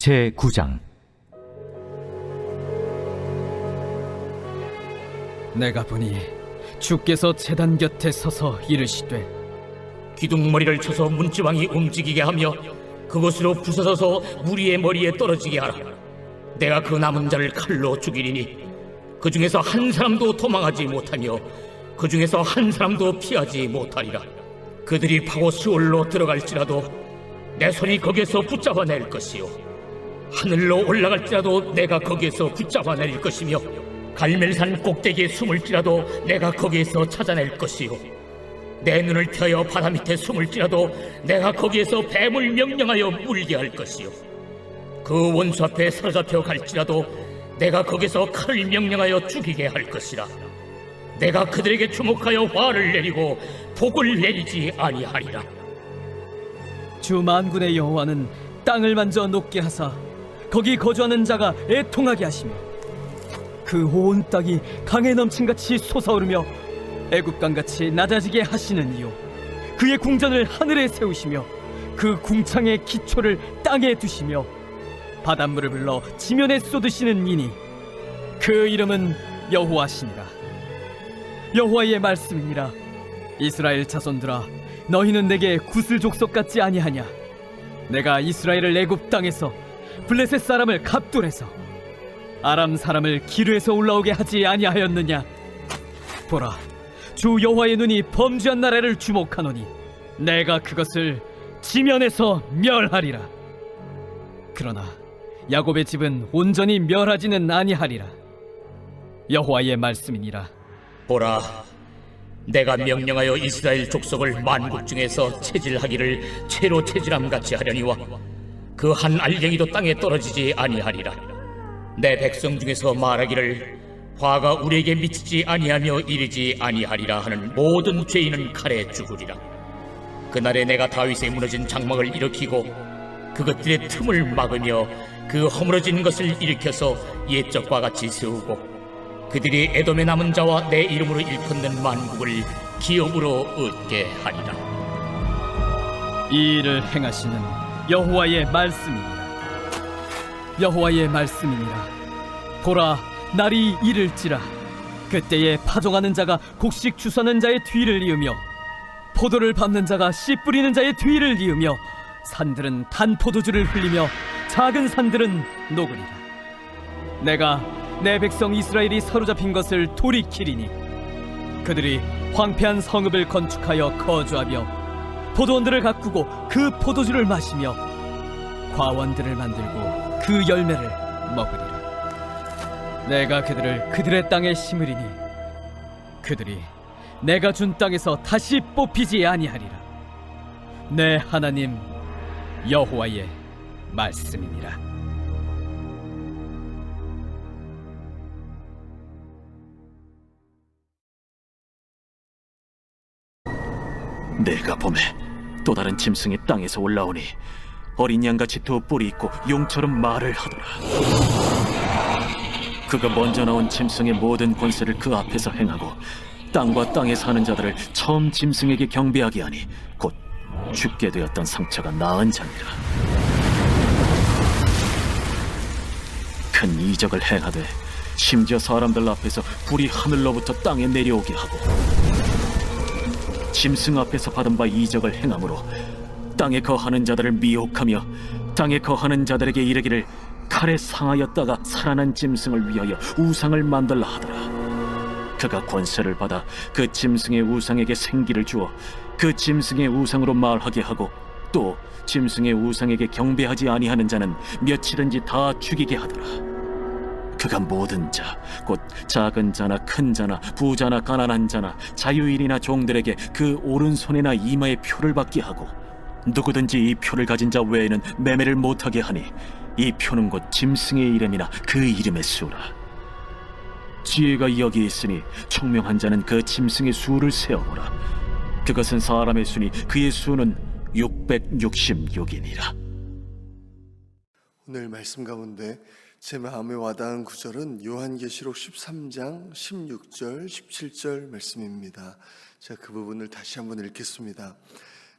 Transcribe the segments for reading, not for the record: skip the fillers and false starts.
제9장. 내가 보니 주께서 제단 곁에 서서 이르시되, 기둥머리를 쳐서 문지방이 움직이게 하며 그것으로 부서져서 무리의 머리에 떨어지게 하라. 내가 그 남은 자를 칼로 죽이리니 그 중에서 한 사람도 도망하지 못하며 그 중에서 한 사람도 피하지 못하리라. 그들이 파고 수올로 들어갈지라도 내 손이 거기에서 붙잡아낼 것이요, 하늘로 올라갈지라도 내가 거기에서 붙잡아낼 것이며, 갈멜산 꼭대기에 숨을지라도 내가 거기에서 찾아낼 것이요, 내 눈을 펴여 바다 밑에 숨을지라도 내가 거기에서 뱀을 명령하여 물게 할 것이요, 그 원수 앞에 사로잡혀 갈지라도 내가 거기서 칼을 명령하여 죽이게 할 것이라. 내가 그들에게 주목하여 화를 내리고 복을 내리지 아니하리라. 주 만군의 여호와는 땅을 만져 녹게 하사 거기 거주하는 자가 애통하게 하시며, 그 온 땅이 강에 넘친같이 솟아오르며 애굽강같이 낮아지게 하시는 이요, 그의 궁전을 하늘에 세우시며 그 궁창의 기초를 땅에 두시며 바닷물을 불러 지면에 쏟으시는 이니 그 이름은 여호와시니라. 여호와의 말씀이니라. 이스라엘 자손들아, 너희는 내게 구슬 족속 같지 아니하냐? 내가 이스라엘을 애굽 땅에서 블레셋 사람을 갑돌에서 아람 사람을 기르에서 올라오게 하지 아니하였느냐? 보라, 주 여호와의 눈이 범죄한 나라를 주목하노니 내가 그것을 지면에서 멸하리라. 그러나 야곱의 집은 온전히 멸하지는 아니하리라. 여호와의 말씀이니라. 보라, 내가 명령하여 이스라엘 족속을 만국 중에서 체질하기를 채로 체질함같이 하려니와 그 한 알갱이도 땅에 떨어지지 아니하리라. 내 백성 중에서 말하기를 화가 우리에게 미치지 아니하며 이르지 아니하리라 하는 모든 죄인은 칼에 죽으리라. 그날에 내가 다윗의 무너진 장막을 일으키고 그것들의 틈을 막으며 그 허물어진 것을 일으켜서 옛적과 같이 세우고, 그들이 에돔의 남은 자와 내 이름으로 일컫는 만국을 기업으로 얻게 하리라. 이 일을 행하시는 여호와의 말씀이니라. 여호와의 말씀이니라. 보라, 날이 이를지라. 그때에 파종하는 자가 곡식 주사는 자의 뒤를 이으며 포도를 밟는 자가 씨 뿌리는 자의 뒤를 이으며, 산들은 단 포도주를 흘리며 작은 산들은 녹으리라. 내가 내 백성 이스라엘이 사로잡힌 것을 돌이키리니 그들이 황폐한 성읍을 건축하여 거주하며 포도원들을 가꾸고 그 포도주를 마시며 과원들을 만들고 그 열매를 먹으리라. 내가 그들을 그들의 땅에 심으리니 그들이 내가 준 땅에서 다시 뽑히지 아니하리라. 내 하나님 여호와의 말씀이니라. 내가 봄에 또 다른 짐승이 땅에서 올라오니 어린 양같이 두 뿔이 있고 용처럼 말을 하더라. 그가 먼저 나온 짐승의 모든 권세를 그 앞에서 행하고 땅과 땅에 사는 자들을 처음 짐승에게 경배하게 하니 곧 죽게 되었던 상처가 나은 자니라. 큰 이적을 행하되 심지어 사람들 앞에서 불이 하늘로부터 땅에 내려오게 하고, 짐승 앞에서 받은 바 이적을 행함으로 땅에 거하는 자들을 미혹하며 땅에 거하는 자들에게 이르기를 칼에 상하였다가 살아난 짐승을 위하여 우상을 만들라 하더라. 그가 권세를 받아 그 짐승의 우상에게 생기를 주어 그 짐승의 우상으로 말하게 하고, 또 짐승의 우상에게 경배하지 아니하는 자는 며칠은지 다 죽이게 하더라. 그가 모든 자, 곧 작은 자나 큰 자나 부자나 가난한 자나 자유인이나 종들에게 그 오른손이나 이마에 표를 받게 하고, 누구든지 이 표를 가진 자 외에는 매매를 못하게 하니 이 표는 곧 짐승의 이름이나 그 이름의 수라. 지혜가 여기 있으니 총명한 자는 그 짐승의 수를 세어보라. 그것은 사람의 수니 그의 수는 666이니라. 오늘 말씀 가운데 제 마음에 와닿은 구절은 요한계시록 13장 16절 17절 말씀입니다. 제가 그 부분을 다시 한번 읽겠습니다.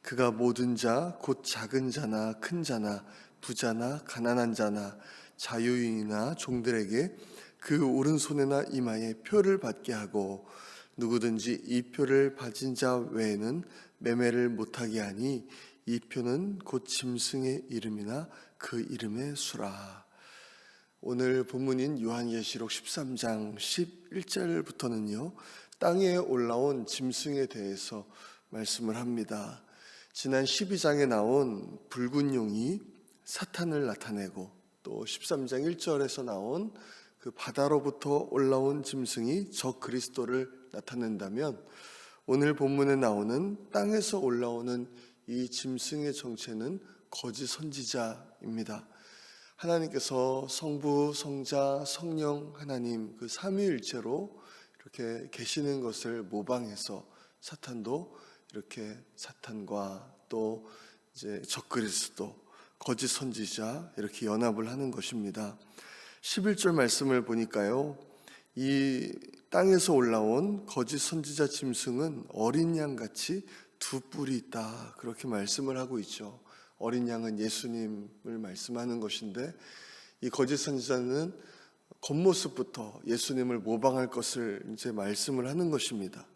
그가 모든 자 곧 작은 자나 큰 자나 부자나 가난한 자나 자유인이나 종들에게 그 오른손에나 이마에 표를 받게 하고 누구든지 이 표를 받은 자 외에는 매매를 못하게 하니 이 표는 곧 짐승의 이름이나 그 이름의 수라. 오늘 본문인 요한계시록 13장 11절부터는요, 땅에 올라온 짐승에 대해서 말씀을 합니다. 지난 12장에 나온 붉은 용이 사탄을 나타내고, 또 13장 1절에서 나온 그 바다로부터 올라온 짐승이 저 그리스도를 나타낸다면, 오늘 본문에 나오는 땅에서 올라오는 이 짐승의 정체는 거짓 선지자입니다. 하나님께서 성부, 성자, 성령 하나님 그 삼위일체로 이렇게 계시는 것을 모방해서 사탄도 이렇게 사탄과 또 이제 적그리스도, 거짓 선지자 이렇게 연합을 하는 것입니다. 11절 말씀을 보니까요, 이 땅에서 올라온 거짓 선지자 짐승은 어린 양같이 두 뿔이 있다, 그렇게 말씀을 하고 있죠. 어린 양은 예수님을 말씀하는 것인데, 이 거짓 선지자는 겉모습부터 예수님을 모방할 것을 이제 말씀을 하는 것입니다.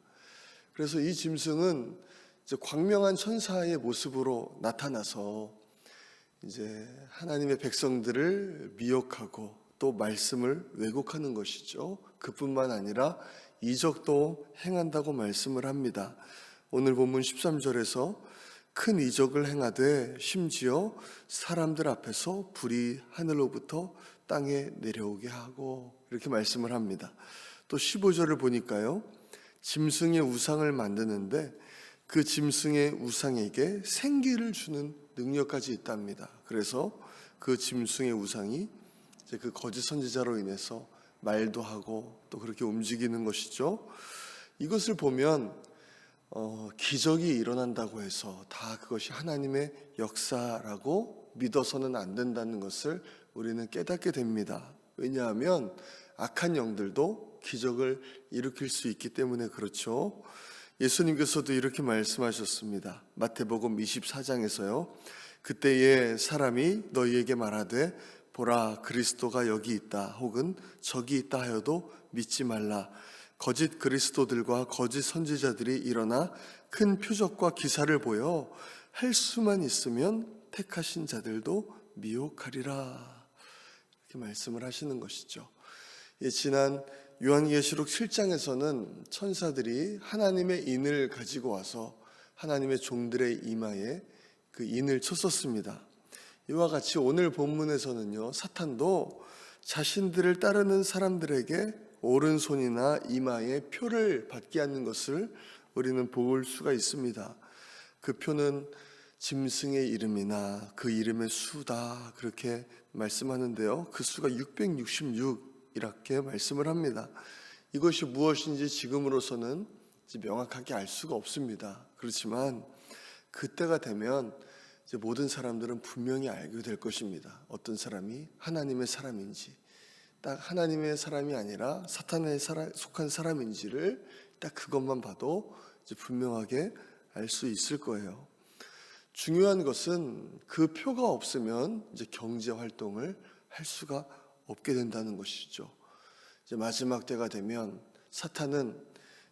그래서 이 짐승은 이제 광명한 천사의 모습으로 나타나서 이제 하나님의 백성들을 미혹하고 또 말씀을 왜곡하는 것이죠. 그뿐만 아니라 이적도 행한다고 말씀을 합니다. 오늘 본문 13절에서 큰 이적을 행하되 심지어 사람들 앞에서 불이 하늘로부터 땅에 내려오게 하고, 이렇게 말씀을 합니다. 또 15절을 보니까요, 짐승의 우상을 만드는데 그 짐승의 우상에게 생기를 주는 능력까지 있답니다. 그래서 그 짐승의 우상이 이제 그 거짓 선지자로 인해서 말도 하고 또 그렇게 움직이는 것이죠. 이것을 보면 기적이 일어난다고 해서 다 그것이 하나님의 역사라고 믿어서는 안 된다는 것을 우리는 깨닫게 됩니다. 왜냐하면 악한 영들도 기적을 일으킬 수 있기 때문에 그렇죠. 예수님께서도 이렇게 말씀하셨습니다. 마태복음 24장에서요. 그때에 사람이 너희에게 말하되 보라 그리스도가 여기 있다 혹은 저기 있다 하여도 믿지 말라. 거짓 그리스도들과 거짓 선지자들이 일어나 큰 표적과 기사를 보여 할 수만 있으면 택하신 자들도 미혹하리라, 이렇게 말씀을 하시는 것이죠. 지난 요한계시록 7장에서는 천사들이 하나님의 인을 가지고 와서 하나님의 종들의 이마에 그 인을 쳤었습니다. 이와 같이 오늘 본문에서는요, 사탄도 자신들을 따르는 사람들에게 오른손이나 이마에 표를 받게 하는 것을 우리는 볼 수가 있습니다. 그 표는 짐승의 이름이나 그 이름의 수다, 그렇게 말씀하는데요, 그 수가 666 이렇게 말씀을 합니다. 이것이 무엇인지 지금으로서는 명확하게 알 수가 없습니다. 그렇지만 그때가 되면 이제 모든 사람들은 분명히 알게 될 것입니다. 어떤 사람이 하나님의 사람인지, 딱 하나님의 사람이 아니라 사탄에 속한 사람인지를 딱 그것만 봐도 이제 분명하게 알 수 있을 거예요. 중요한 것은 그 표가 없으면 이제 경제 활동을 할 수가 없게 된다는 것이죠. 이제 마지막 때가 되면 사탄은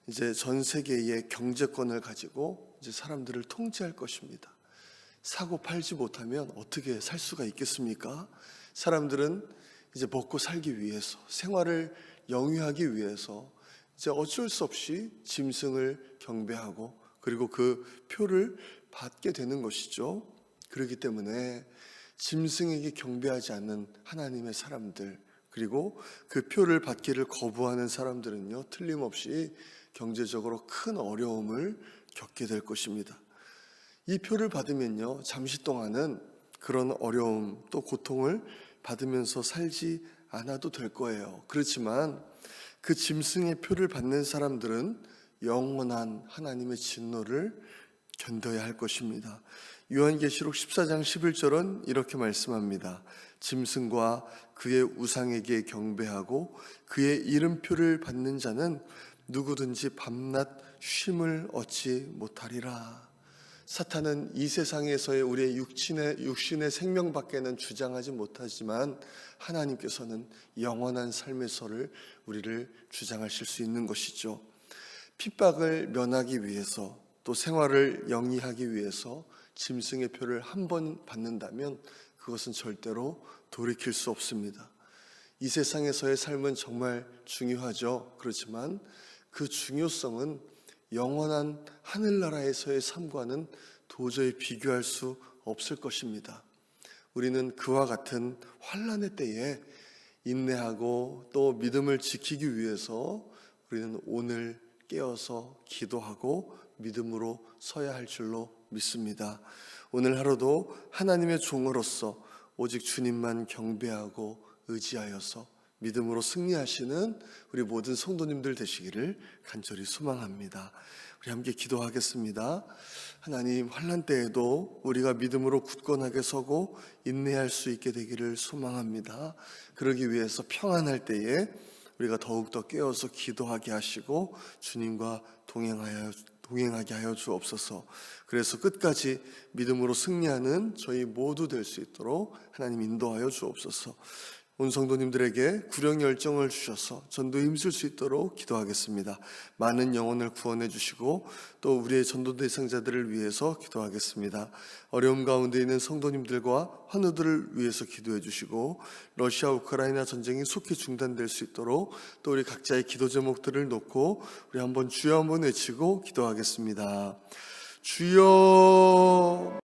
이제 전 세계의 경제권을 가지고 이제 사람들을 통치할 것입니다. 사고 팔지 못하면 어떻게 살 수가 있겠습니까? 사람들은 이제 먹고 살기 위해서, 생활을 영위하기 위해서 이제 어쩔 수 없이 짐승을 경배하고 그리고 그 표를 받게 되는 것이죠. 그렇기 때문에 짐승에게 경배하지 않는 하나님의 사람들, 그리고 그 표를 받기를 거부하는 사람들은요, 틀림없이 경제적으로 큰 어려움을 겪게 될 것입니다. 이 표를 받으면요, 잠시 동안은 그런 어려움 또 고통을 받으면서 살지 않아도 될 거예요. 그렇지만 그 짐승의 표를 받는 사람들은 영원한 하나님의 진노를 견뎌야 할 것입니다. 요한계시록 14장 11절은 이렇게 말씀합니다. 짐승과 그의 우상에게 경배하고 그의 이름표를 받는 자는 누구든지 밤낮 쉼을 얻지 못하리라. 사탄은 이 세상에서의 우리의 육신의 생명밖에는 주장하지 못하지만 하나님께서는 영원한 삶에서를 우리를 주장하실 수 있는 것이죠. 핍박을 면하기 위해서 또 생활을 영위하기 위해서 짐승의 표를 한 번 받는다면 그것은 절대로 돌이킬 수 없습니다. 이 세상에서의 삶은 정말 중요하죠. 그렇지만 그 중요성은 영원한 하늘나라에서의 삶과는 도저히 비교할 수 없을 것입니다. 우리는 그와 같은 환난의 때에 인내하고 또 믿음을 지키기 위해서 우리는 오늘 깨어서 기도하고 믿음으로 서야 할 줄로 믿습니다. 오늘 하루도 하나님의 종으로서 오직 주님만 경배하고 의지하여서 믿음으로 승리하시는 우리 모든 성도님들 되시기를 간절히 소망합니다. 우리 함께 기도하겠습니다. 하나님, 환난 때에도 우리가 믿음으로 굳건하게 서고 인내할 수 있게 되기를 소망합니다. 그러기 위해서 평안할 때에 우리가 더욱더 깨어서 기도하게 하시고 주님과 동행하게 하여 주옵소서. 그래서 끝까지 믿음으로 승리하는 저희 모두 될 수 있도록 하나님 인도하여 주옵소서. 온 성도님들에게 구령 열정을 주셔서 전도에 힘쓸 수 있도록 기도하겠습니다. 많은 영혼을 구원해 주시고 또 우리의 전도 대상자들을 위해서 기도하겠습니다. 어려움 가운데 있는 성도님들과 환우들을 위해서 기도해 주시고 러시아 우크라이나 전쟁이 속히 중단될 수 있도록 또 우리 각자의 기도 제목들을 놓고 우리 한번 주여 한번 외치고 기도하겠습니다. 주여.